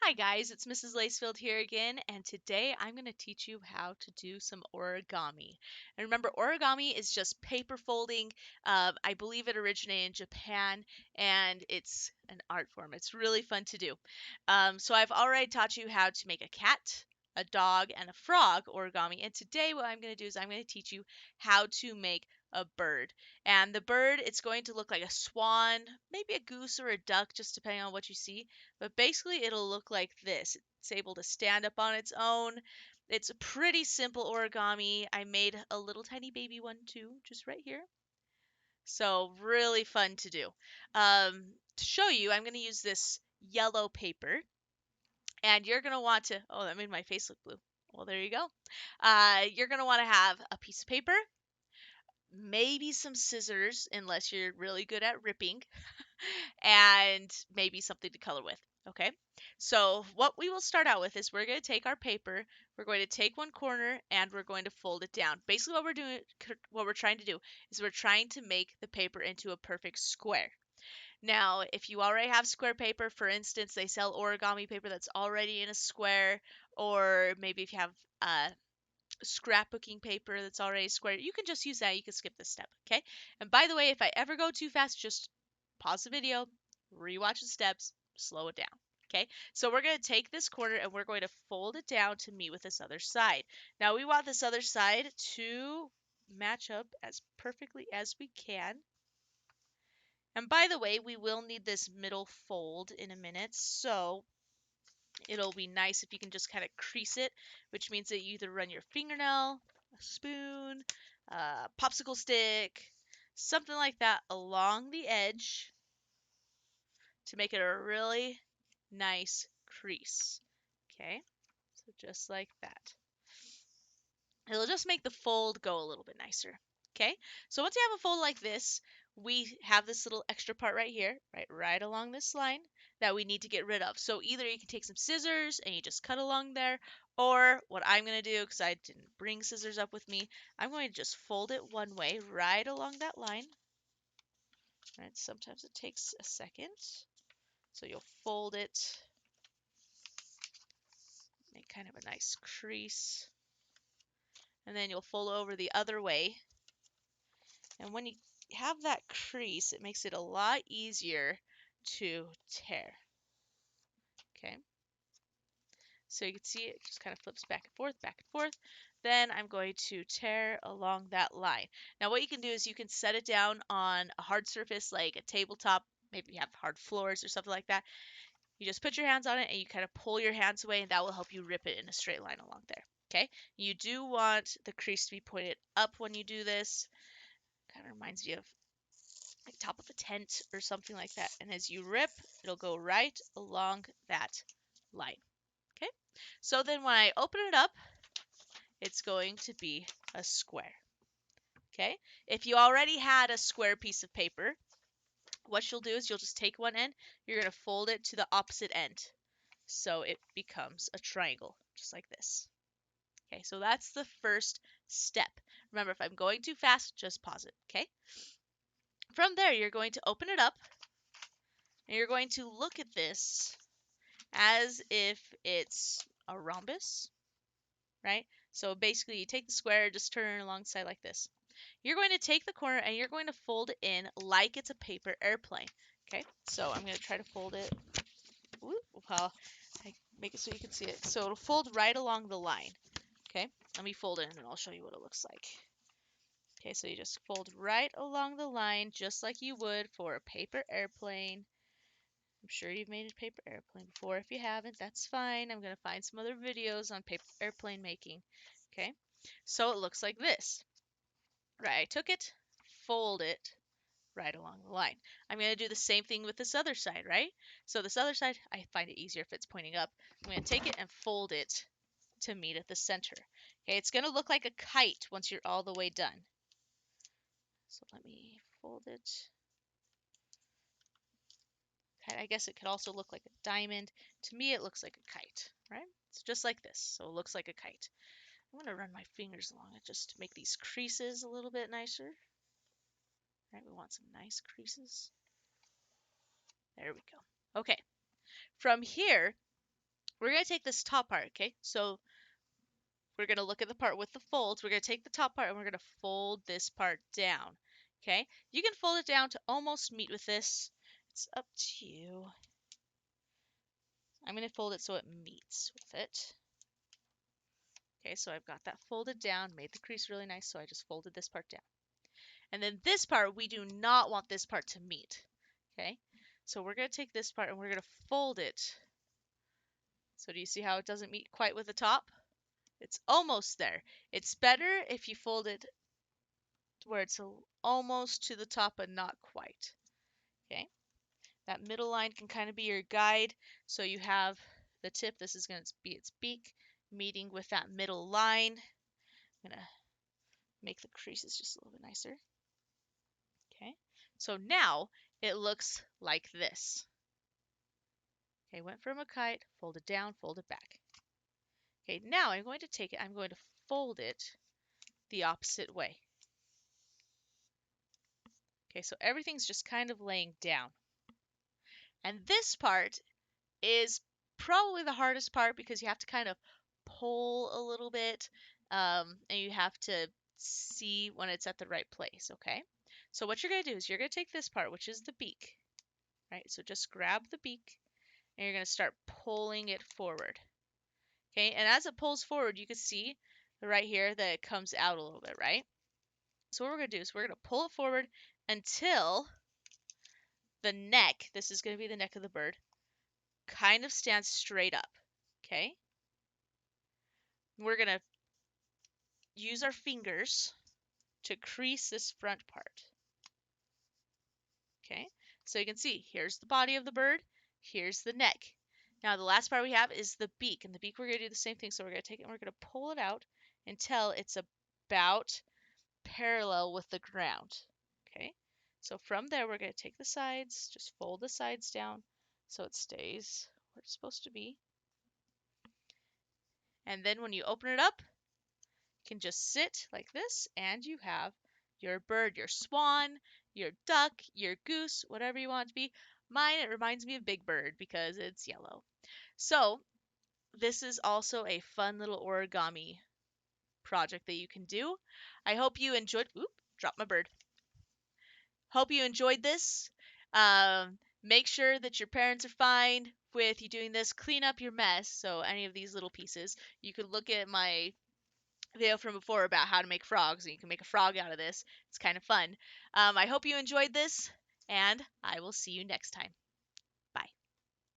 Hi guys, it's Mrs. Lacefield here again, and today I'm going to teach you how to do some origami. And remember, origami is just paper folding. I believe it originated in Japan, and it's an art form. It's really fun to do. So I've already taught you how to make a cat, a dog, and a frog origami. And today what I'm going to do is I'm going to teach you how to make a bird. And the bird, it's going to look like a swan, maybe a goose or a duck, just depending on what you see. But basically, it'll look like this. It's able to stand up on its own. It's a pretty simple origami. I made a little tiny baby one too, just right here. So really fun to do. To show you, I'm going to use this yellow paper. And you're going to want to, oh, that made my face look blue. Well, there you go. You're going to want to have a piece of paper, maybe some scissors, unless you're really good at ripping, and maybe something to color with. Okay, so what we will start out with is we're going to take our paper, we're going to take one corner, and we're going to fold it down. Basically, what we're trying to do is we're trying to make the paper into a perfect square. Now, if you already have square paper, for instance, they sell origami paper that's already in a square, or maybe if you have scrapbooking paper that's already square, you can just use that. You can skip this step, okay? And by the way, if I ever go too fast, just pause the video, rewatch the steps, slow it down. Okay, so we're going to take this corner and we're going to fold it down to meet with this other side. Now we want this other side to match up as perfectly as we can. And by the way, we will need this middle fold in a minute, so it'll be nice if you can just kind of crease it, which means that you either run your fingernail, a spoon, a popsicle stick, something like that along the edge to make it a really nice crease. Okay, so just like that. It'll just make the fold go a little bit nicer. Okay, so once you have a fold like this, we have this little extra part right here, right along this line that we need to get rid of. So either you can take some scissors and you just cut along there, or what I'm going to do, because I didn't bring scissors up with me, I'm going to just fold it one way right along that line. Right, sometimes it takes a second. So you'll fold it, make kind of a nice crease, and then you'll fold over the other way. And when you have that crease, it makes it a lot easier to tear. Okay, so you can see it just kind of flips back and forth, back and forth. Then I'm going to tear along that line. Now what you can do is you can set it down on a hard surface like a tabletop, maybe you have hard floors or something like that. You just put your hands on it and you kind of pull your hands away, and that will help you rip it in a straight line along there. Okay, you do want the crease to be pointed up when you do this. Kind of reminds me of like top of a tent or something like that. And as you rip, it'll go right along that line. Okay, so then when I open it up, it's going to be a square. Okay, if you already had a square piece of paper, what you'll do is you'll just take one end, you're going to fold it to the opposite end. So it becomes a triangle, just like this. Okay, so that's the first step. Remember, if I'm going too fast, just pause it, okay? From there, you're going to open it up, and you're going to look at this as if it's a rhombus, right? So basically, you take the square, just turn it alongside like this. You're going to take the corner, and you're going to fold it in like it's a paper airplane, okay? So I'm going to try to fold it. Well, I make it so you can see it. So it'll fold right along the line. Okay, let me fold it and I'll show you what it looks like. Okay, so you just fold right along the line just like you would for a paper airplane. I'm sure you've made a paper airplane before. If you haven't, that's fine. I'm going to find some other videos on paper airplane making. Okay, so it looks like this. Right, I took it, fold it right along the line. I'm going to do the same thing with this other side, right? So this other side, I find it easier if it's pointing up. I'm going to take it and fold it to meet at the center. Okay, it's going to look like a kite once you're all the way done. So let me fold it. Okay, I guess it could also look like a diamond. To me, it looks like a kite, right? It's just like this, so it looks like a kite. I'm going to run my fingers along it just to make these creases a little bit nicer. Right, we want some nice creases. There we go. Okay, from here, we're going to take this top part, okay? So we're going to look at the part with the folds. We're going to take the top part and we're going to fold this part down, okay? You can fold it down to almost meet with this. It's up to you. I'm going to fold it so it meets with it. Okay, so I've got that folded down, made the crease really nice, so I just folded this part down. And then this part, we do not want this part to meet, okay? So we're going to take this part and we're going to fold it. So do you see how it doesn't meet quite with the top? It's almost there. It's better if you fold it where it's almost to the top but not quite, okay? That middle line can kind of be your guide. So you have the tip, this is going to be its beak, meeting with that middle line. I'm going to make the creases just a little bit nicer. Okay, so now it looks like this. Okay, went from a kite, fold it down, fold it back. Okay, now I'm going to take it, I'm going to fold it the opposite way. Okay, so everything's just kind of laying down. And this part is probably the hardest part because you have to kind of pull a little bit, and you have to see when it's at the right place, okay? So what you're going to do is you're going to take this part, which is the beak, right? So just grab the beak and you're going to start pulling it forward. Okay, and as it pulls forward, you can see right here that it comes out a little bit, right? So what we're going to do is we're going to pull it forward until the neck, this is going to be the neck of the bird, kind of stands straight up. Okay? We're going to use our fingers to crease this front part. Okay? So you can see, here's the body of the bird, here's the neck. Now the last part we have is the beak, and the beak we're going to do the same thing. So we're going to take it and we're going to pull it out until it's about parallel with the ground. Okay, so from there we're going to take the sides, just fold the sides down so it stays where it's supposed to be. And then when you open it up, you can just sit like this and you have your bird, your swan, your duck, your goose, whatever you want it to be. Mine, it reminds me of Big Bird because it's yellow. So this is also a fun little origami project that you can do. I hope you enjoyed. Oop, dropped my bird. Hope you enjoyed this. Make sure that your parents are fine with you doing this. Clean up your mess. So any of these little pieces, you could look at my video from before about how to make frogs, and you can make a frog out of this. It's kind of fun. I hope you enjoyed this, and I will see you next time.